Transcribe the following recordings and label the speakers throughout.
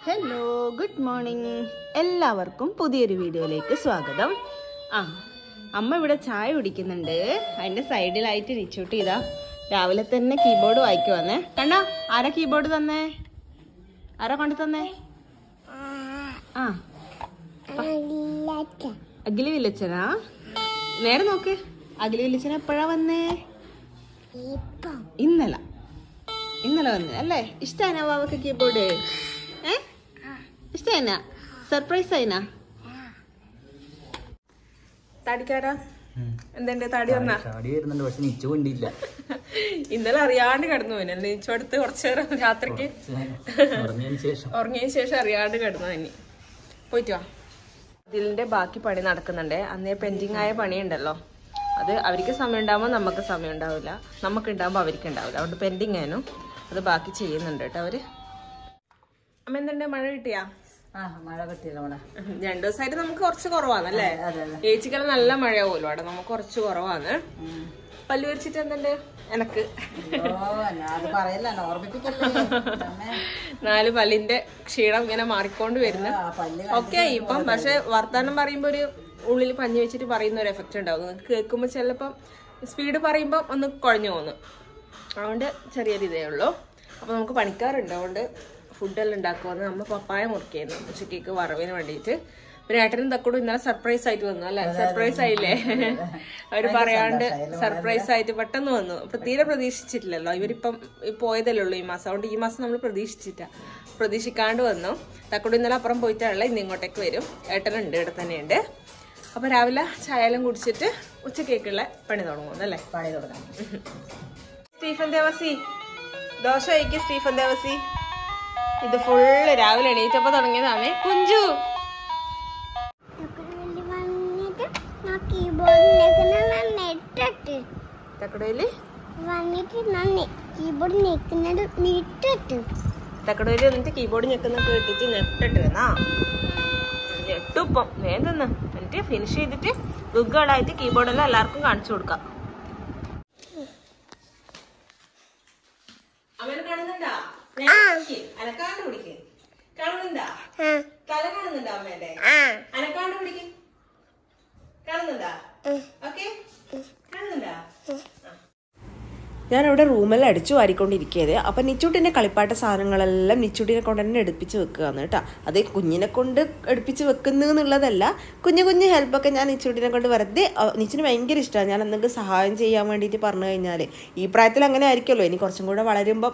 Speaker 1: Hello, good morning. എല്ലാവർക്കും പുതിയൊരു വീഡിയോയിലേക്ക് സ്വാഗതം. അമ്മ ഇവിടെ ചായ കുടിക്കുന്നുണ്ട്. അതിന്റെ സൈഡിലായിട്ട് നിച്ചൂട്ടി ഇതാ രാവിലെ തന്നെ കീബോർഡ് വായിക്കുവന്നേ. കണ്ണാ, ആരാ കീബോർഡ് തന്നേ? ആരാ കൊണ്ടു തന്നേ? അഖില് വില്ലച്ചനാ? നേരെ നോക്ക്, അഖില് വില്ലച്ചന എപ്പോഴാ വന്നേ? ഇന്നലെ വന്നേ അല്ലേ? ഇഷ്ടാനാ വാവക്ക് കീബോർഡ്? ഇഷ്ടായിനാ? സർപ്രൈസ് ആയിനാ? താടിക്കാരാ എന്തെന്റെ താടി വന്നാ? ഇന്നലെ അറിയാണ്ട് കിടന്നു പോയി. നീച്ചോടുത്ത് കുറച്ചു നേരം രാത്രിക്ക് ഉറങ്ങിയതിന് ശേഷം അറിയാണ്ട് കിടന്നു. ഇനി പോയിട്ട് വാ. ഇതിന്റെ ബാക്കി പണി നടക്കുന്നുണ്ടേ. അന്നേ പെൻഡിങ് ആയ പണിയുണ്ടല്ലോ, അത് അവർക്ക് സമയം ഉണ്ടാവുമ്പോൾ നമുക്ക് സമയം ഉണ്ടാവില്ല, നമുക്ക് ഉണ്ടാവുമ്പോൾ അവർക്ക് ഉണ്ടാവില്ല. അതുകൊണ്ട് പെൻഡിങ് ആയിരുന്നു, അത് ബാക്കി ചെയ്യുന്നുണ്ട് കേട്ടോ അവര്. അമ്മ എന്തുണ്ട്, മഴ കിട്ടിയാ?
Speaker 2: മഴ കിട്ടിയല്ലോ.
Speaker 1: 2 ദിവസമായിട്ട് നമുക്ക് കുറച്ച് കുറവാണല്ലേ? ചേച്ചിക്കെല്ലാം നല്ല മഴയാവുമല്ലോ അവിടെ, നമുക്ക് കുറച്ച് കുറവാണ്. പല്ല് വരിച്ചിട്ട് എന്തുണ്ട് എനക്ക്? 4 പല്ലിന്റെ ക്ഷീണം ഇങ്ങനെ മാറിക്കൊണ്ട് വരുന്നു. ഓക്കെ ഇപ്പം, പക്ഷെ വർത്താനം പറയുമ്പോ ഒരു ഉള്ളിൽ പഞ്ഞി വെച്ചിട്ട് പറയുന്ന ഒരു എഫക്റ്റ് ഉണ്ടാവും. നിങ്ങൾക്ക് കേൾക്കുമ്പോൾ ചിലപ്പം സ്പീഡ് പറയുമ്പോൾ ഒന്ന് കുഴഞ്ഞു പോകുന്നു. അതുകൊണ്ട് ചെറിയൊരു ഇതേ ഉള്ളൂ. അപ്പൊ നമുക്ക് പണിക്കാറുണ്ട്, അതുകൊണ്ട് ഫുഡെല്ലാം ഉണ്ടാക്കുമെന്ന് നമ്മൾ പപ്പായ മുറിക്കുന്നു ഉച്ചക്കേക്ക് വറവിന് വേണ്ടിയിട്ട്. പിന്നെ ഏട്ടനും തക്കോടും ഇന്നലെ സർപ്രൈസ് ആയിട്ട് വന്നു അല്ലേ? സർപ്രൈസ് ആയില്ലേ? അവര് പറയാണ്ട് സർപ്രൈസ് ആയിട്ട് പെട്ടെന്ന് വന്നു. അപ്പൊ തീരെ പ്രതീക്ഷിച്ചിട്ടില്ലല്ലോ, ഇവരിപ്പം പോയതല്ലേ ഉള്ളൂ ഈ മാസം. അതുകൊണ്ട് ഈ മാസം നമ്മൾ പ്രതീക്ഷിക്കാണ്ട് വന്നു. തക്കോടും ഇന്നലെ അപ്പുറം പോയിട്ടാണല്ലോ ഇന്ന് ഇങ്ങോട്ടേക്ക് വരും. ഏട്ടനുണ്ട്, ഇവിടെ തന്നെയുണ്ട്. അപ്പൊ രാവിലെ ചായയെല്ലാം കുടിച്ചിട്ട് ഉച്ചക്കേക്കുള്ള പണി തുടങ്ങുന്നല്ലേ?
Speaker 2: പണി തുടങ്ങാം.
Speaker 1: സ്റ്റീഫൻ ദേവസി ദോശ കഴിക്ക്. സ്റ്റീഫൻ ദേവസി ഇത് ഫുള്ള് രാവിലെ എണീറ്റപ്പോ തുടങ്ങിയതാണ്. കുഞ്ചു തക്കടയില് വന്നിട്ട് കീബോർഡ് ഞെക്കുന്ന കേട്ടിട്ട് നെട്ടിട്ടിരുന്നാ ഞെട്ടുപ്പം വേണ്ടെന്ന്. എന്നിട്ട് ഫിനിഷ് ചെയ്തിട്ട് ഗുഗ്ഗാടായിട്ട് കീബോർഡെല്ലാം എല്ലാവർക്കും കാണിച്ചു കൊടുക്കാം. അവന് കാണുന്നുണ്ടാ? അനക്കാണ്ട് പിടിക്ക്. കാണുന്നുണ്ടാ? തല കാണുന്നുണ്ടോ അമ്മേന്റെ? അനക്കാണ്ട് പിടിക്ക്. കാണുന്നുണ്ടാ? ഓക്കെ, കാണുന്നുണ്ടാ? ഞാനവിടെ റൂമെല്ലാം അടിച്ചു വാരിക്കൊണ്ടിരിക്കുകയത്. അപ്പം നിച്ചൂട്ടിൻ്റെ കളിപ്പാട്ട സാധനങ്ങളെല്ലാം നിച്ചൂട്ടിനെ കൊണ്ട് തന്നെ എടുപ്പിച്ച് വെക്കുകയാണ് കേട്ടോ. അത് കുഞ്ഞിനെ കൊണ്ട് എടുപ്പിച്ച് വെക്കുന്നു എന്നുള്ളതല്ല, കുഞ്ഞു കുഞ്ഞു ഹെൽപ്പൊക്കെ ഞാൻ നിച്ചൂട്ടിനെ കൊണ്ട് വെറുതെ, നിച്ചിന് ഭയങ്കര ഇഷ്ടമാണ് ഞാൻ എന്തെങ്കിലും സഹായം ചെയ്യാൻ വേണ്ടിയിട്ട് പറഞ്ഞു കഴിഞ്ഞാൽ. ഈ പ്രായത്തിൽ അങ്ങനെ ആയിരിക്കുമല്ലോ, ഇനി കുറച്ചും കൂടെ വളരുമ്പം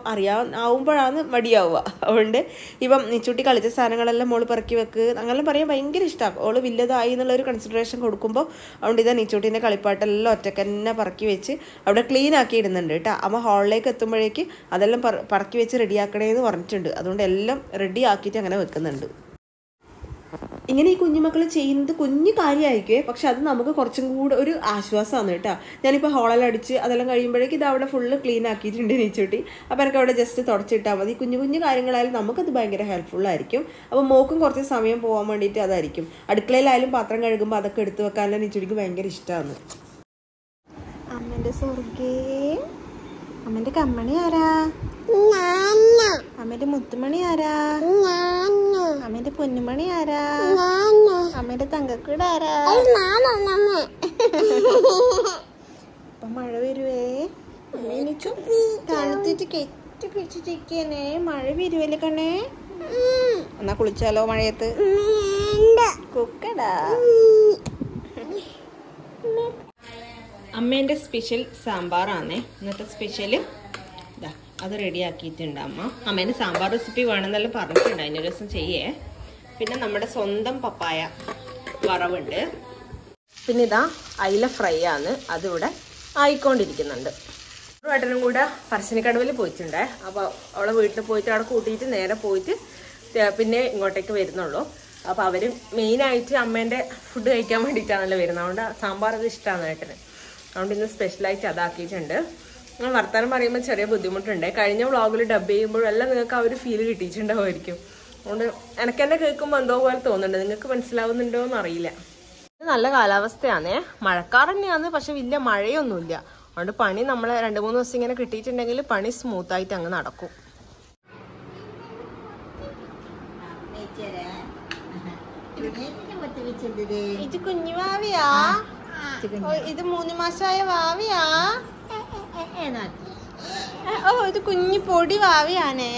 Speaker 1: ആവുമ്പോഴാണ് മടിയാവുക. അതുകൊണ്ട് ഇപ്പം നിച്ചൂട്ടി കളിച്ച സാധനങ്ങളെല്ലാം മോള് പെറുക്കി വെക്ക് അങ്ങനെ പറയാൻ ഭയങ്കര ഇഷ്ടമാണ്. ഓള് വലുതായി എന്നുള്ളൊരു കൺസിഡറേഷൻ കൊടുക്കുമ്പോൾ അതുകൊണ്ട് ഇതാ നിച്ചൂട്ടിൻ്റെ കളിപ്പാട്ടെല്ലാം ഒറ്റക്ക് തന്നെ പറക്കി വെച്ച് അവിടെ ക്ലീൻ ആക്കി ഇടുന്നുണ്ട് കേട്ടോ. അമ്മ ഹാളിലേക്ക് എത്തുമ്പോഴേക്ക് അതെല്ലാം പറക്കി വെച്ച് റെഡിയാക്കണേന്ന് പറഞ്ഞിട്ടുണ്ട്. അതുകൊണ്ട് എല്ലാം റെഡി ആക്കിയിട്ട് അങ്ങനെ വെക്കുന്നുണ്ട്. ഇങ്ങനെ ഈ കുഞ്ഞുമക്കൾ ചെയ്യുന്നത് കുഞ്ഞു കാര്യമായിരിക്കുമേ, പക്ഷെ അത് നമുക്ക് കുറച്ചും കൂടെ ഒരു ആശ്വാസമാണ് കേട്ടോ. ഞാനിപ്പോൾ ഹോളെല്ലാം അടിച്ച് അതെല്ലാം കഴിയുമ്പോഴേക്ക് ഇത് അവിടെ ഫുള്ള് ക്ലീൻ ആക്കിയിട്ടുണ്ട് നീച്ചൂട്ടി. അപ്പോൾ എനിക്ക് അവിടെ ജസ്റ്റ് തുടച്ചിട്ടാൽ മതി. കുഞ്ഞു കുഞ്ഞു കാര്യങ്ങളായാലും നമുക്കത് ഭയങ്കര ഹെൽപ്ഫുള്ളായിരിക്കും. അപ്പോൾ മോക്കും കുറച്ച് സമയം പോകാൻ വേണ്ടിയിട്ട് അതായിരിക്കും. അടുക്കളയിലായാലും പാത്രം കഴുകുമ്പോൾ അതൊക്കെ എടുത്ത് വെക്കാനെല്ലാം നീച്ചൂട്ടിക്ക് ഭയങ്കര ഇഷ്ടമാണ്. അമ്മേൻ്റെ സ്വർഗേ, അമ്മേൻ്റെ കമ്മണി ആരാ? അമ്മേൻ്റെ മുത്തുമണി ആരാ? അമ്മേൻ്റെ പൊന്നുമണി ആരാ? അമ്മേൻ്റെ തങ്കക്കൂട് ആരാ? അപ്പൊ മഴ വരുവേ. തണുത്തിട്ട് കെട്ടി പിടിച്ചിട്ടിരിക്കണേ. മഴ വരുവല്ലേ കണ്ണേ? എന്നാ കുളിച്ചാലോ മഴയത്ത്? കുക്കടാ. അമ്മേൻ്റെ സ്പെഷ്യൽ സാമ്പാറാണേ ഇന്നത്തെ സ്പെഷ്യൽ. ഇതാ അത് റെഡി ആക്കിയിട്ടുണ്ട് അമ്മ. അമ്മേൻ്റെ സാമ്പാർ റെസിപ്പി വേണമെന്നെല്ലാം പറഞ്ഞിട്ടുണ്ട്, അതിനൊരു ദിവസം ചെയ്യേ. പിന്നെ നമ്മുടെ സ്വന്തം പപ്പായ വറവുണ്ട്. പിന്നെ ഇതാ അയില ഫ്രൈ ആണ്, അതിവിടെ ആയിക്കൊണ്ടിരിക്കുന്നുണ്ട്. ഏട്ടനും കൂടെ പറശ്ശിനിക്കടവിൽ പോയിട്ടുണ്ടേ. അപ്പോൾ അവളെ വീട്ടിൽ പോയിട്ട് അവിടെ കൂട്ടിയിട്ട് നേരെ പോയിട്ട് പിന്നെ ഇങ്ങോട്ടേക്ക് വരുന്നുള്ളൂ. അപ്പോൾ അവർ മെയിനായിട്ട് അമ്മേൻ്റെ ഫുഡ് കഴിക്കാൻ വേണ്ടിയിട്ടാണല്ലോ വരുന്നത്. അതുകൊണ്ട് സാമ്പാർ അത് ഇഷ്ടമാണ് ഏട്ടന്. അതുകൊണ്ട് ഇന്ന് സ്പെഷ്യലായിട്ട് അതാക്കിയിട്ടുണ്ട്. നിങ്ങൾ വർത്താനം പറയുമ്പോൾ ചെറിയ ബുദ്ധിമുട്ടുണ്ട്. കഴിഞ്ഞ വ്ളോഗിൽ ഡബ് ചെയ്യുമ്പോഴും എല്ലാം നിങ്ങൾക്ക് ആ ഒരു ഫീൽ കിട്ടിയിട്ടുണ്ടാവുമായിരിക്കും. അതുകൊണ്ട് എനിക്ക് തന്നെ കേൾക്കുമ്പോൾ എന്തോ പോലെ തോന്നുന്നുണ്ട്. നിങ്ങൾക്ക് മനസ്സിലാവുന്നുണ്ടോ എന്ന് അറിയില്ല. നല്ല കാലാവസ്ഥയാണേ, മഴക്കാർ തന്നെയാണ്, പക്ഷെ വലിയ മഴയൊന്നുമില്ല. അതുകൊണ്ട് പണി നമ്മളെ 2-3 ദിവസം ഇങ്ങനെ കിട്ടിയിട്ടുണ്ടെങ്കിൽ പണി സ്മൂത്തായിട്ട് അങ്ങ് നടക്കും. ഇത് കുഞ്ഞു വാവിയാ? ഇത് 3 മാസമായ വാവിയാ? ഓ ഇത് കുഞ്ഞു പൊടി വാവിയാണേ.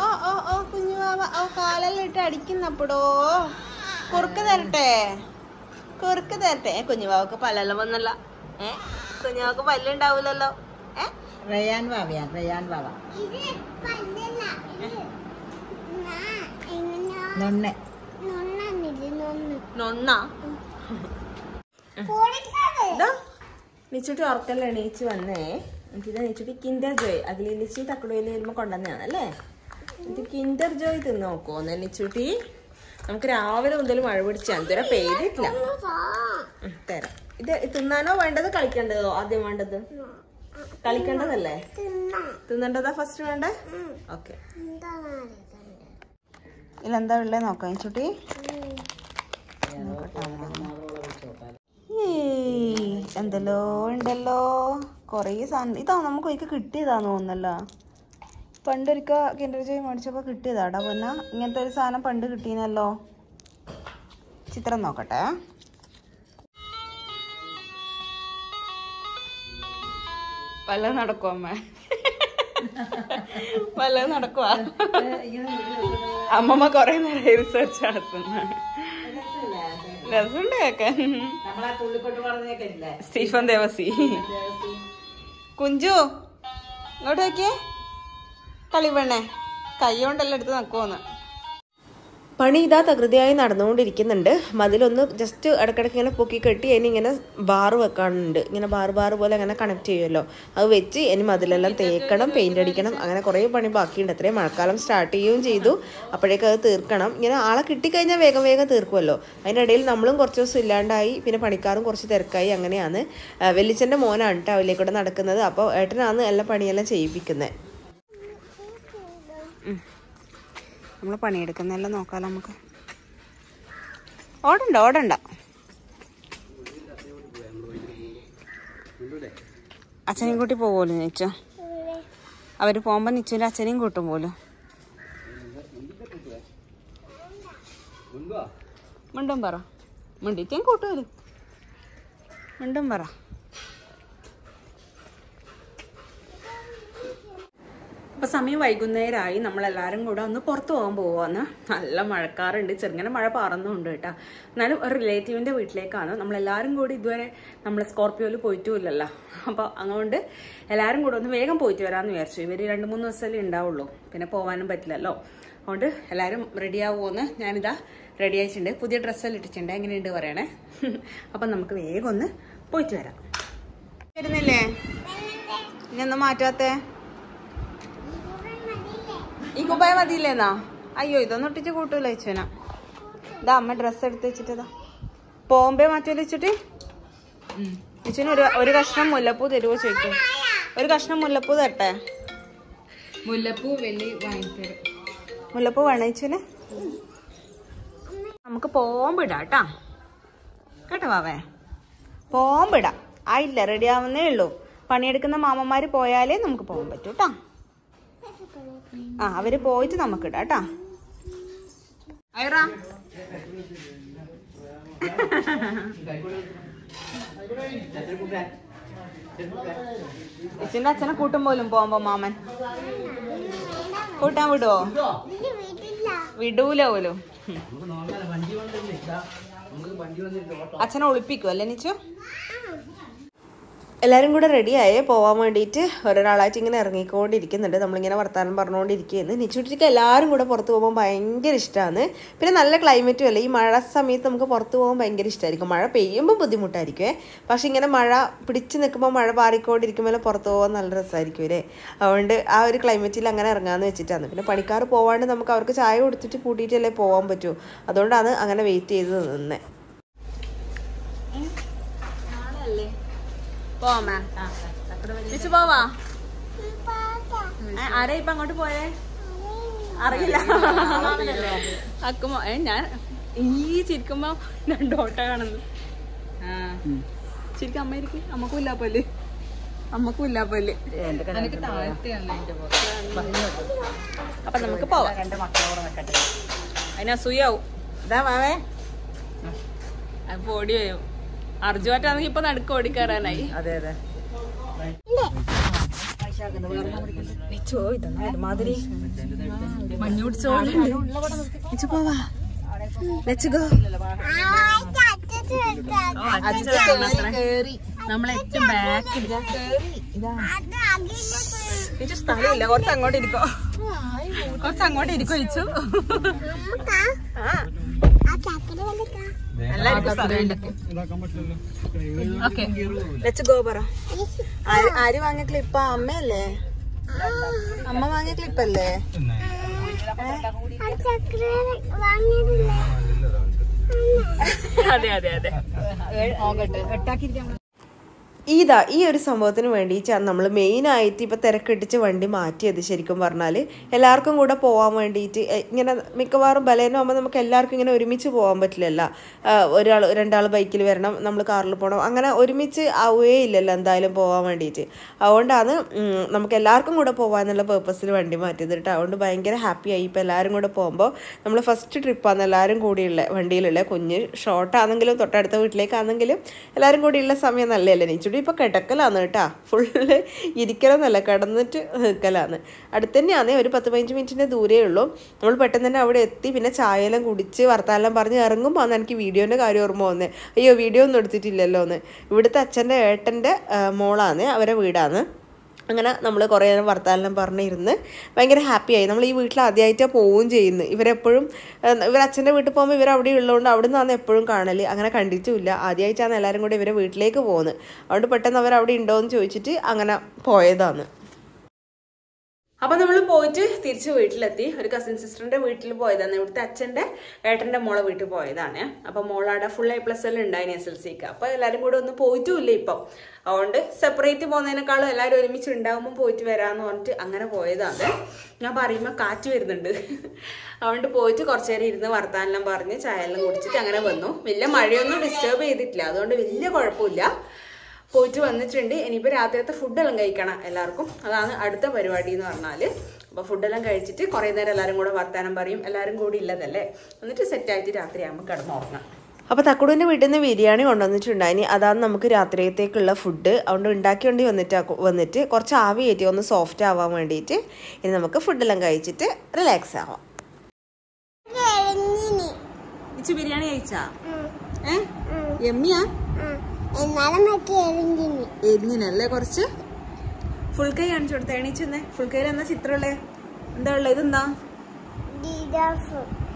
Speaker 1: ഓ ഓ ഓ കുഞ്ഞു വാവ. ഓ കാലെല്ലാം ഇട്ട് അടിക്കുന്നപ്പോടോ. കുറുക്ക് തരട്ടെ? കുറുക്ക് തരട്ടെ? കുഞ്ഞുവാവക്ക് പല്ലെല്ലാം വന്നല്ല. കുഞ്ഞുവാവക്ക് പല്ലുണ്ടാവൂലല്ലോ.
Speaker 2: റയാൻ വാവയാ, റയാൻ വാവ. നൊണ്ണ
Speaker 1: നൊണ്ണ. നിച്ചുട്ടി ഉറക്കല്ല എണീച്ച് വന്നേ. എനിക്കിത് നിച്ചുട്ടി കിൻഡർ ജോയ് അഖിലിച്ച് തക്കടയിൽ വരുമ്പോ കൊണ്ടുവന്നതാണല്ലേ. എനിക്ക് കിൻഡർ ജോയ് തിന്ന് നോക്കുമോ നിച്ചുട്ടി? നമുക്ക് രാവിലെ മുതൽ മഴ പിടിച്ചാൽ ഇതുവരെ പെയ്തിട്ടില്ല. തരാം. ഇത് തിന്നാനോ വേണ്ടത് കളിക്കേണ്ടതോ? ആദ്യം വേണ്ടത് കളിക്കേണ്ടതല്ലേ? തിന്നേണ്ടതാ ഫസ്റ്റ് വേണ്ടേ? ഓക്കെ. ഇതിലെന്താ ഉള്ളേ നോക്കാം ചുട്ടി. എന്തല്ലോ ഉണ്ടല്ലോ കൊറേ സാധനം. ഇതാ നമുക്ക് ഒരിക്കൽ കിട്ടിയതാന്ന് തോന്നല്ലോ. പണ്ടൊരിക്ക കിൻഡർ ജോയ് മേടിച്ചപ്പോ കിട്ടിയതാടാ പൊന്ന. ഇങ്ങനത്തെ ഒരു സാധനം പണ്ട് കിട്ടീനല്ലോ. ചിത്രം നോക്കട്ടെ. വല്ല നടക്കുവോ അമ്മ? വല്ല നടക്കുവാ? അമ്മമ്മ കൊറേ നേരം റിസർച്ച് നടത്തുന്ന. രസമുണ്ട് കേക്കാൻ. സ്റ്റീഫൻ ദേവസി. കുഞ്ചു ഇങ്ങോട്ട് നോക്കിയേ. കളിവണ്ണേ കൈ കൊണ്ടെല്ലാം എടുത്ത് നക്കുവന്ന്. പണി ഇതാ തകൃതിയായി നടന്നുകൊണ്ടിരിക്കുന്നുണ്ട്. മതിലൊന്ന് ജസ്റ്റ് ഇടയ്ക്കിടയ്ക്ക് ഇങ്ങനെ പൊക്കി കെട്ടി ഇങ്ങനെ ബാറ് വെക്കാനുണ്ട്. ഇങ്ങനെ ബാറ് പോലെ അങ്ങനെ കണക്ട് ചെയ്യുമല്ലോ. അത് വെച്ച് ഇനി മതിലെല്ലാം തേക്കണം, പെയിന്റ് അടിക്കണം. അങ്ങനെ കുറേ പണി ബാക്കിയുണ്ട്. അത്രയും മഴക്കാലം സ്റ്റാർട്ട് ചെയ്യുകയും ചെയ്തു. അപ്പോഴേക്കും അത് തീർക്കണം. ഇങ്ങനെ ആളെ കിട്ടിക്കഴിഞ്ഞാൽ വേഗം തീർക്കുമല്ലോ. അതിൻ്റെ ഇടയിൽ നമ്മളും കുറച്ച് ദിവസം ഇല്ലാണ്ടായി. പിന്നെ പണിക്കാരും കുറച്ച് തിരക്കായി. അങ്ങനെയാണ്. വെല്ലിച്ചൻ്റെ മോനാണ് കേട്ടോ അവരിലേക്കൂടെ നടക്കുന്നത്. അപ്പോൾ ഏട്ടനാണ് എല്ലാ പണിയെല്ലാം ചെയ്യിപ്പിക്കുന്നത്. നമ്മൾ പണിയെടുക്കുന്നതെല്ലാം നോക്കാമല്ലോ നമുക്ക്. ഓടണ്ട. അച്ഛനെയും കൂട്ടി പോകുമല്ലോ നിച്ച. അവര് പോകുമ്പോ നിച്ചുവിന്റെ അച്ഛനെയും കൂട്ടും പോലും. മിണ്ടും പറ. മിണ്ടിറ്റേം കൂട്ടുമല്ലോ. മിണ്ടും പറ. അപ്പോൾ സമയം വൈകുന്നേരമായി. നമ്മളെല്ലാവരും കൂടെ ഒന്ന് പുറത്ത് പോകാൻ പോവാന്ന്. നല്ല മഴക്കാറുണ്ട്. ചെറുങ്ങനെ മഴ പാറുന്നുണ്ട് കേട്ടോ. എന്നാലും ഒരു റിലേറ്റീവിൻ്റെ വീട്ടിലേക്കാണ്. നമ്മളെല്ലാവരും കൂടി ഇതുവരെ നമ്മൾ സ്കോർപ്പിയോയിൽ പോയിട്ടുമില്ലല്ലോ. അപ്പോൾ അതുകൊണ്ട് എല്ലാവരും കൂടെ ഒന്ന് വേഗം പോയിട്ട് വരാമെന്ന് വിചാരിച്ചു. ഇവർ 2-3 ദിവസമല്ലേ ഉണ്ടാവുള്ളൂ. പിന്നെ പോകാനും പറ്റില്ലല്ലോ. അതുകൊണ്ട് എല്ലാവരും റെഡി ആവുമെന്ന്. ഞാനിതാ റെഡി ആയിട്ടുണ്ട്. പുതിയ ഡ്രസ്സെല്ലാം ഇട്ടിട്ടുണ്ട്. എങ്ങനെയുണ്ട് പറയണേ. അപ്പം നമുക്ക് വേഗം ഒന്ന് പോയിട്ട് വരാം. വരുന്നില്ലേ? ഇനി ഒന്നും മാറ്റാത്തേ? ഈ കുപ്പായ മതിയില്ലേന്നാ? അയ്യോ ഇതൊന്നും ഒട്ടിച്ച് കൂട്ടൂല അയച്ചുനാ. ഇതാ അമ്മ ഡ്രസ്സ് എടുത്ത് വെച്ചിട്ടതാ പോകുമ്പേ മാറ്റി വെച്ചിട്ട്. അച്ഛന് ഒരു കഷ്ണം മുല്ലപ്പൂ തരുമോ ചോദിക്കും. ഒരു കഷ്ണം മുല്ലപ്പൂ തരട്ടെ?
Speaker 2: മുല്ലപ്പൂ വലിയ വാങ്ങിത്തരും.
Speaker 1: മുല്ലപ്പൂ വേണം അച്ഛന്. നമുക്ക് പോകുമ്പിടാം കേട്ടാ. കേട്ടോ വാവേ? പോകുമ്പിടാം. ആയില്ല, റെഡി ആവുന്നേ ഉള്ളൂ. പണിയെടുക്കുന്ന മാമന്മാര് പോയാലേ നമുക്ക് പോകാൻ പറ്റൂ കേട്ടാ. അവര് പോയിട്ട് നമുക്ക് ഇടാം കേട്ടാ. ഇച്ചിന്റെ അച്ഛനെ കൂട്ടും പോലും പോകുമ്പോ മാമൻ കൂട്ടാൻ വിടുവോ? വിടൂല പോലും. അച്ഛനെ ഒളിപ്പിക്കും അല്ലേ നിച്ചു? എല്ലാവരും കൂടെ റെഡിയായേ പോകാൻ വേണ്ടിയിട്ട് ഒരാളായിട്ട് ഇങ്ങനെ ഇറങ്ങിക്കൊണ്ടിരിക്കുന്നുണ്ട്. നമ്മളിങ്ങനെ വർത്താനം പറഞ്ഞുകൊണ്ടിരിക്കുകയാണ്. നിച്ചുട്ടിക്ക് എല്ലാവരും കൂടെ പുറത്ത് പോകുമ്പോൾ ഭയങ്കര ഇഷ്ടമാണ്. പിന്നെ നല്ല ക്ലൈമറ്റും അല്ലേ. ഈ മഴ സമയത്ത് നമുക്ക് പുറത്ത് പോകാൻ ഭയങ്കര ഇഷ്ടമായിരിക്കും. മഴ പെയ്യുമ്പോൾ ബുദ്ധിമുട്ടായിരിക്കുമേ. പക്ഷെ ഇങ്ങനെ മഴ പിടിച്ച് നിൽക്കുമ്പോൾ മഴ പാറിക്കൊണ്ടിരിക്കുമ്പോൾ പുറത്ത് പോകാൻ നല്ല രസമായിരിക്കും അല്ലേ. അതുകൊണ്ട് ആ ഒരു ക്ലൈമറ്റിൽ അങ്ങനെ ഇറങ്ങാമെന്ന് വെച്ചിട്ടാണ്. പിന്നെ പണിക്കാർ പോവാണ്ട് നമുക്ക് അവർക്ക് ചായ കൊടുത്തിട്ട് കൂട്ടിയിട്ടല്ലേ പോകാൻ പറ്റൂ. അതുകൊണ്ടാണ് അങ്ങനെ വെയിറ്റ് ചെയ്ത് നിന്നേ. പോവാ പോവാ. ആരാ ഇപ്പൊ അങ്ങോട്ട് പോയേ? അറിയില്ല. അക്കുമ്പോ ഞാൻ ഈ ചിരിക്കുമ്പോ 2 ഓട്ട കാണുന്നു. ശരിക്കും അമ്മ ഇരിക്കും. അമ്മക്കും ഇല്ലാപ്പല്ലേ? അമ്മക്കും ഇല്ലാപ്പല്ലേ? അപ്പൊ നമുക്ക് പോവാം. 2 മക്കളോടെ നിൽക്കട്ടെ. അതിന് അസൂയാവും. ഇതാ വാവേ അപ്പൊ ഓടി വരും. അർജുനായിട്ടാണെങ്കിൽ ഇപ്പൊ നടുക്ക് ഓടിക്കയറാനായി.
Speaker 2: അതെ അതെ.
Speaker 1: ഒരുമാതിരി മഞ്ഞു പിടിച്ചോണ്ട് പോവാ. നമ്മളേറ്റവും ബാക്കിൽ സ്ഥലമില്ല. കുറച്ച് അങ്ങോട്ട് ഇരിക്കോ, കുറച്ച് അങ്ങോട്ട് ഇരിക്കോ ഇച്ചു. Okay let's go. പറ ആര് വാങ്ങിയ ക്ലിപ്പാ? അമ്മയല്ലേ? അമ്മ വാങ്ങിയ ക്ലിപ്പല്ലേ? അതെ അതെ അതെ. ഈ ഒരു സംഭവത്തിന് വേണ്ടിയിട്ടാണ് നമ്മൾ മെയിനായിട്ട് ഇപ്പോൾ തിരക്കിട്ടിച്ച് വണ്ടി മാറ്റിയത്. ശരിക്കും പറഞ്ഞാൽ എല്ലാവർക്കും കൂടെ പോകാൻ വേണ്ടിയിട്ട്. ഇങ്ങനെ മിക്കവാറും ബലേനോ ആകുമ്പോൾ നമുക്ക് എല്ലാവർക്കും ഇങ്ങനെ ഒരുമിച്ച് പോകാൻ പറ്റില്ലല്ലോ. രണ്ടാൾ ബൈക്കിൽ വരണം, നമ്മൾ കാറിൽ പോകണം, അങ്ങനെ ഒരുമിച്ച് ആവുകയേ ഇല്ലല്ലോ എന്തായാലും പോകാൻ വേണ്ടിയിട്ട്. അതുകൊണ്ടാണ് നമുക്ക് എല്ലാവർക്കും കൂടെ പോകാമെന്നുള്ള പേർപ്പസിൽ വണ്ടി മാറ്റിയത് കേട്ടോ. അതുകൊണ്ട് ഭയങ്കര ഹാപ്പിയായി. ഇപ്പോൾ എല്ലാവരും കൂടെ പോകുമ്പോൾ നമ്മൾ ഫസ്റ്റ് ട്രിപ്പാണ് എല്ലാവരും കൂടിയുള്ള വണ്ടിയിലുള്ള. കുഞ്ഞ് ഷോർട്ടാണെങ്കിലും തൊട്ടടുത്ത വീട്ടിലേക്കാണെങ്കിലും എല്ലാവരും കൂടിയുള്ള സമയം നല്ലതല്ലേ. നിച്ചുടി ഇപ്പോൾ കിടക്കലാണ് കേട്ടോ. ഫുള്ള് ഇരിക്കലൊന്നല്ല, കിടന്നിട്ട് നിൽക്കലാണ്. അടുത്ത് തന്നെയാണ്, ഒരു 10-15 മിനിറ്റിൻ്റെ ദൂരേ ഉള്ളൂ. നമ്മൾ പെട്ടെന്ന് തന്നെ അവിടെ എത്തി. പിന്നെ ചായയെല്ലാം കുടിച്ച് വർത്താനെല്ലാം പറഞ്ഞ് ഇറങ്ങുമ്പോൾ ആണ് എനിക്ക് വീഡിയോൻ്റെ കാര്യം ഓർമ്മ വന്നത്. അയ്യോ വീഡിയോ ഒന്നും എടുത്തിട്ടില്ലല്ലോ എന്ന്. ഇവിടുത്തെ അച്ഛൻ്റെ ഏട്ടൻ്റെ മോളാണ്, അവരെ വീടാണ്. അങ്ങനെ നമ്മൾ കുറേ നേരം വർത്താനം പറഞ്ഞിരുന്ന് ഭയങ്കര ഹാപ്പിയായി. നമ്മൾ ഈ വീട്ടിൽ ആദ്യമായിട്ടാണ് പോവുകയും ചെയ്യുന്നത്. ഇവരെപ്പോഴും അച്ഛൻ്റെ വീട്ടിൽ പോകുമ്പോൾ ഇവരവിടെ ഉള്ളതുകൊണ്ട് അവിടെ നിന്നാണ് എപ്പോഴും കാണൽ. അങ്ങനെ കണ്ടിട്ടുമില്ല. ആദ്യമായിട്ടാണ് എല്ലാവരും കൂടി ഇവരെ വീട്ടിലേക്ക് പോകുന്നത്. അതുകൊണ്ട് പെട്ടെന്ന് അവരവിടെ ഉണ്ടോ എന്ന് ചോദിച്ചിട്ട് അങ്ങനെ പോയതാണ്. അപ്പം നമ്മൾ പോയിട്ട് തിരിച്ച് വീട്ടിലെത്തി. ഒരു കസിൻ സിസ്റ്ററിൻ്റെ വീട്ടിൽ പോയതാണ്. ഇവിടുത്തെ അച്ഛൻ്റെ ഏട്ടൻ്റെ മോളെ വീട്ടിൽ പോയതാണ്. അപ്പം മോളവിടെ ഫുൾ A+ എല്ലാം ഉണ്ടായിന് SLCക്ക്. അപ്പോൾ എല്ലാവരും കൂടെ ഒന്നും പോയിട്ടുമില്ല ഇപ്പം. അതുകൊണ്ട് സെപ്പറേറ്റ് പോകുന്നതിനേക്കാളും എല്ലാവരും ഒരുമിച്ച് ഉണ്ടാകുമ്പോൾ പോയിട്ട് വരാമെന്ന് പറഞ്ഞിട്ട് അങ്ങനെ പോയതാണ്. ഞാൻ പറയുമ്പോൾ കാറ്റ് വരുന്നുണ്ട്. അതുകൊണ്ട് പോയിട്ട് കുറച്ച് നേരം ഇരുന്ന് വർത്താനെല്ലാം പറഞ്ഞ് ചായയെല്ലാം കുടിച്ചിട്ട് അങ്ങനെ വന്നു. വലിയ മഴയൊന്നും ഡിസ്റ്റർബ് ചെയ്തിട്ടില്ല, അതുകൊണ്ട് വലിയ കുഴപ്പമില്ല. പോയിട്ട് വന്നിട്ടുണ്ട്. ഇനിയിപ്പോൾ രാത്രിയത്തെ ഫുഡെല്ലാം കഴിക്കണം എല്ലാവർക്കും. അതാണ് അടുത്ത പരിപാടി എന്ന് പറഞ്ഞാൽ. അപ്പോൾ ഫുഡെല്ലാം കഴിച്ചിട്ട് കുറേ നേരം എല്ലാവരും കൂടെ വർത്താനം പറയും. എല്ലാവരും കൂടി ഇല്ലതല്ലേ, എന്നിട്ട് സെറ്റായിട്ട് രാത്രിയാകുമ്പോൾ കിടന്നുറങ്ങാം. അപ്പോൾ തക്കുടൂൻ്റെ വീട്ടിൽ നിന്ന് ബിരിയാണി കൊണ്ടുവന്നിട്ടുണ്ടായിനി. അതാണ് നമുക്ക് രാത്രിയത്തേക്കുള്ള ഫുഡ്. അതുകൊണ്ട് ഉണ്ടാക്കിക്കൊണ്ട് വന്നിട്ട് കുറച്ച് ആവി കയറ്റി ഒന്ന് സോഫ്റ്റ് ആവാൻ വേണ്ടിയിട്ട് ഇനി നമുക്ക് ഫുഡെല്ലാം കഴിച്ചിട്ട് റിലാക്സ് ആവാം. ഇച്ചു ബിരിയാണി കഴിച്ചാ? എമ്മിയാ? എരിഞ്ഞിനല്ലേ കുറച്ച്. ഫുൾ കൈ കാണിച്ചു കൊടുത്ത. എണീച്ചെന്നേ. ഫുൾ കൈയിൽ എന്നാ ചിത്രമുള്ളേ? എന്താ ഉള്ളത്? ഇതെന്താ?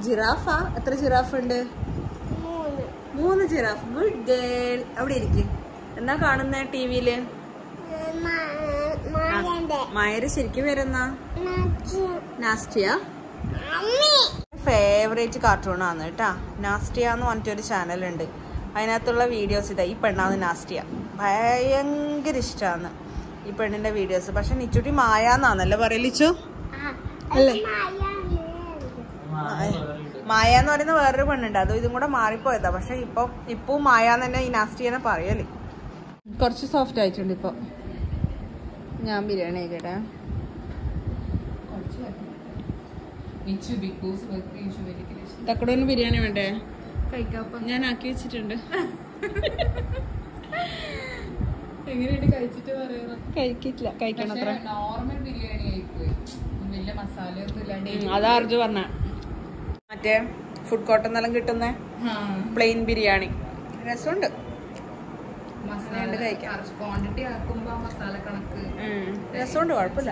Speaker 1: ജിറാഫാ? എത്ര ജിറാഫ് ഉണ്ട്? 3 ജിറാഫ്. Good girl. അവിടെ ഇരിക്കും. എന്നാ കാണുന്നേ ടിവിയില്? മായര് ശരിക്കും വരുന്ന നാസ്റ്റിയ. ഫേവറേറ്റ് കാർട്ടൂണാണ് കേട്ടാ. നാസ്റ്റിയ എന്ന് പറഞ്ഞിട്ടൊരു ചാനലുണ്ട്. അതിനകത്തുള്ള വീഡിയോസ് ഇതാ. ഈ പെണ്ണാണ് നാസ്റ്റിയ. ഭയങ്കര ഇഷ്ടമാണ് ഈ പെണ്ണിന്റെ വീഡിയോസ്. പക്ഷെ നിച്ചുട്ടി മായാന്നാണല്ലേ പറയലിച്ചു അല്ലേ? മായ എന്ന് പറയുന്ന വേറൊരു പെണ്ണുണ്ട്. അതും ഇതും കൂടെ മാറിപ്പോയതാ. പക്ഷെ ഇപ്പൊ മായാന്ന് തന്നെ ഈ നാസ്റ്റിയനെ പറയല്. കുറച്ച് സോഫ്റ്റ് ആയിട്ടുണ്ട് ഇപ്പൊ. ഞാൻ ബിരിയാണി കഴിക്കട്ടെ. തക്കടൂന് ബിരിയാണി വേണ്ടേ? ഞാൻ ആക്കി വെച്ചിട്ടുണ്ട്.
Speaker 2: എങ്ങനെയുണ്ട് കഴിച്ചിട്ട് പറയുന്നത്?
Speaker 1: കഴിക്കില്ല, കഴിക്കണം. അത്ര
Speaker 2: നോർമൽ ബിരിയാണി ആയിപ്പോയി, വലിയ മസാലയൊന്നും ഇല്ലാണ്ട്.
Speaker 1: അതാ അർജു പറഞ്ഞ മറ്റേ ഫുഡ് കോർട്ടെന്നെല്ലാം കിട്ടുന്ന പ്ലെയിൻ ബിരിയാണി രസമുണ്ട്.
Speaker 2: ക്വാണ്ടിറ്റി ആക്കുമ്പോ മസാല കണക്ക്
Speaker 1: രസമുണ്ട്, കുഴപ്പമില്ല.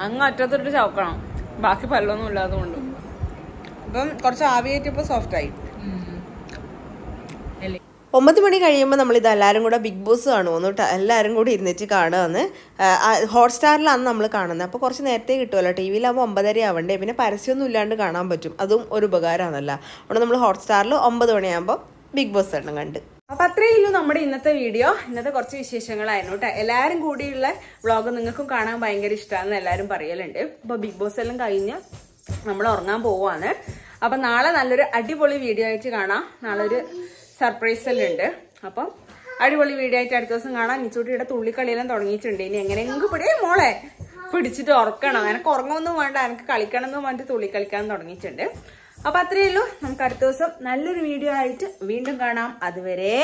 Speaker 1: അങ്ങ് അറ്റത്തിട്ട് ചവക്കണം, ബാക്കി പല്ലൊന്നും ഇല്ലാത്തതുകൊണ്ട്. ഇപ്പം കുറച്ച് ആവിയായിട്ടിപ്പോൾ സോഫ്റ്റായി. 9 മണി കഴിയുമ്പോൾ നമ്മളിത് എല്ലാവരും കൂടെ ബിഗ് ബോസ് കാണുമെന്ന് കേട്ടോ. എല്ലാവരും കൂടി ഇരുന്നിട്ട് കാണുമെന്ന്. ഹോട്ട്സ്റ്റാറിലാണ് നമ്മൾ കാണുന്നത്. അപ്പോൾ കുറച്ച് നേരത്തെ കിട്ടുമല്ലോ. ടി വിയിലാകുമ്പോൾ 9:30 ആവണ്ടേ. പിന്നെ പരസ്യമൊന്നും ഇല്ലാണ്ട് കാണാൻ പറ്റും, അതും ഒരു ഉപകാരമാണല്ലോ. അതുകൊണ്ട് നമ്മൾ ഹോട്ട്സ്റ്റാറിൽ 9 മണിയാകുമ്പോൾ ബിഗ് ബോസ് എണ്ണം കണ്ട്. അപ്പോൾ അത്രയേ ഉള്ളൂ നമ്മുടെ ഇന്നത്തെ വീഡിയോ. ഇന്നത്തെ കുറച്ച് വിശേഷങ്ങളായിരുന്നു കേട്ടോ. എല്ലാവരും കൂടിയുള്ള വ്ളോഗ് നിങ്ങൾക്കും കാണാൻ ഭയങ്കര ഇഷ്ടമാണെന്ന് എല്ലാവരും പറയലുണ്ട്. അപ്പോൾ ബിഗ് ബോസ് എല്ലാം കഴിഞ്ഞ് നമ്മൾ ഉറങ്ങാൻ പോവാണ്. അപ്പം നാളെ നല്ലൊരു അടിപൊളി വീഡിയോ ആയിട്ട് കാണാം. നാളെ ഒരു സർപ്രൈസ് എല്ലാം ഉണ്ട്. അപ്പം അടിപൊളി വീഡിയോ ആയിട്ട് അടുത്ത ദിവസം കാണാം. നിച്ചൂട്ടിയുടെ തുള്ളിക്കളിയെല്ലാം തുടങ്ങിയിട്ടുണ്ട്. ഇനി എങ്ങനെയെങ്കിലും മോളെ പിടിച്ചിട്ട് ഉറക്കണം. എനിക്ക് ഉറങ്ങൊന്നും വേണ്ട, എനിക്ക് കളിക്കണം എന്ന് പറഞ്ഞിട്ട് തുള്ളി കളിക്കാൻ തുടങ്ങിയിട്ടുണ്ട്. അപ്പൊ അത്രയേ ഉള്ളൂ. നമുക്ക് അടുത്ത ദിവസം നല്ലൊരു വീഡിയോ ആയിട്ട് വീണ്ടും കാണാം. അതുവരെ